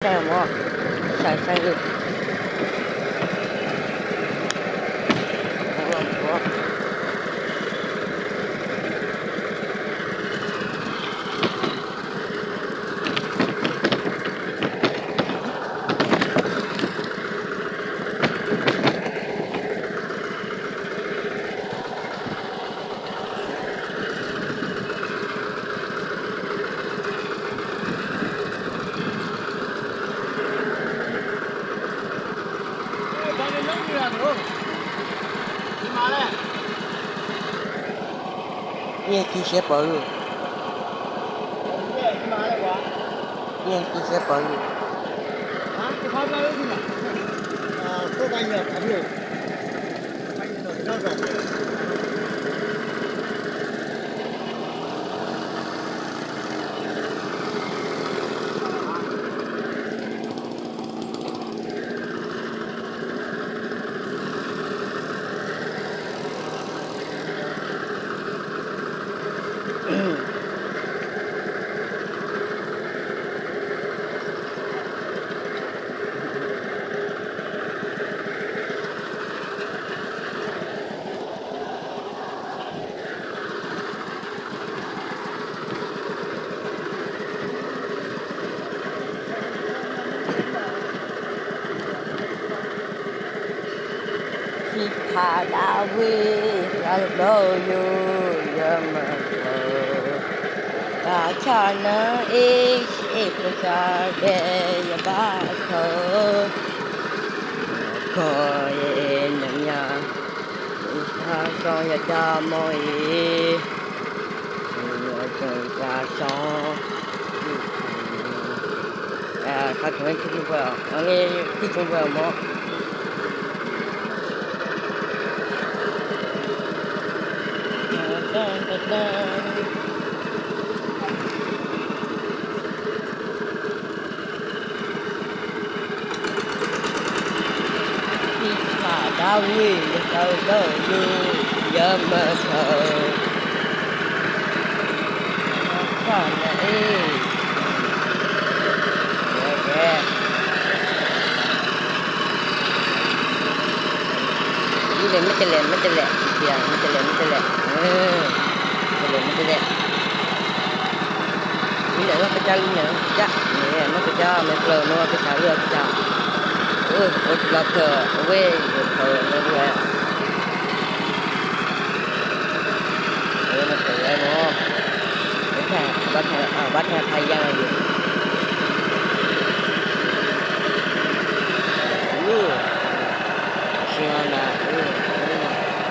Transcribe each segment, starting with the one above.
แต่ว่าใส่ลึกเนี่ยกี่เชฟบอลเนี่ยกี่เชฟบอลที่พาดาวีเราโดอยู่ยามเมื่อกาชาเนอีกประชาเดียบ้าเขาก็เย็นยังถ้าก็อยากจะมอยจะสองเขาถึงที่จะบอกอันนี้ที่จะบอกมั้งที่ป่าดาวีเราเดินอยู่ยามเมื่อเขาข้าไหนนี่เลยไม่จะแหลมเสียงไม่จะแหลมนี่แหละnó cái chân này chắc nè nó cái cho mẹ lờ nó cái xả lừa cái chảo ôi là thờ quê thờ nó về nó thử đây nó bắt thẻ thay ra là gì xưa là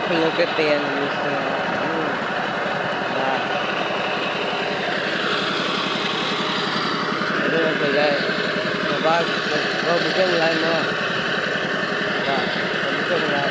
không cái tiền từ đây ba một chân lại nữa một chân lại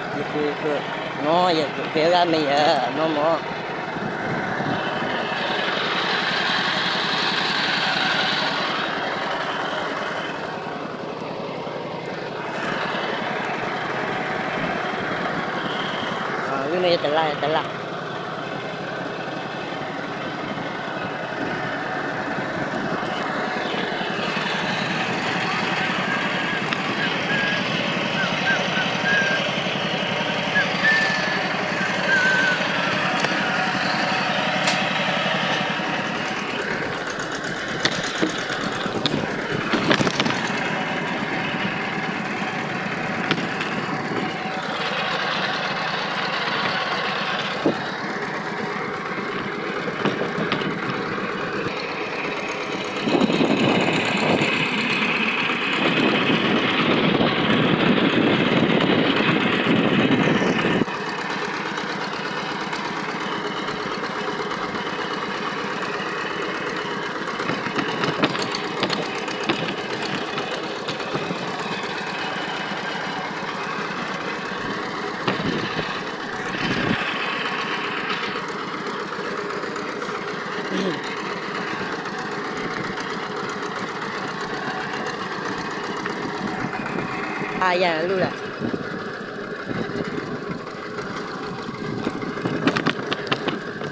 nó như nó giờ kéo ra mình nó mỏ cái này tận lại ya lu là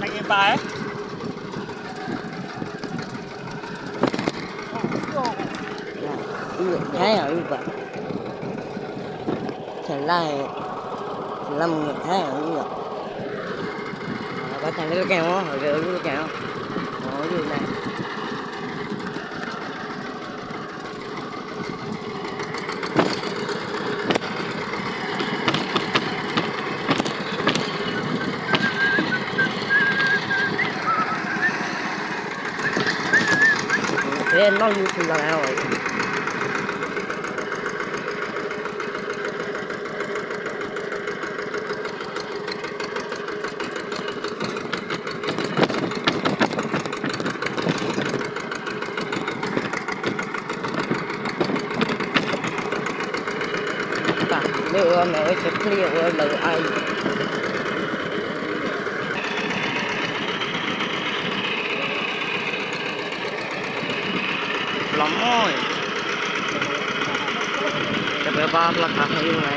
anh em bài lu thấy rồi lu vậy thành lai lâm người thấy rồi lu vậy bắt thằng nó kéo nó rồi lu kéo nó lu này thế nó lu từ là nào rồi đưa mẹ sẽ clear lời ai lắm rồiจะไปบ้าราคาให้ยังไง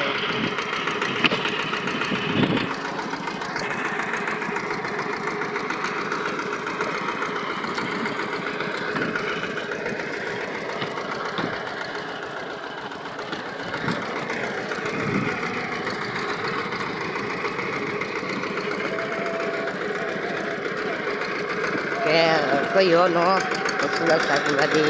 แกก็เยอะเนาะก็คือราคาดี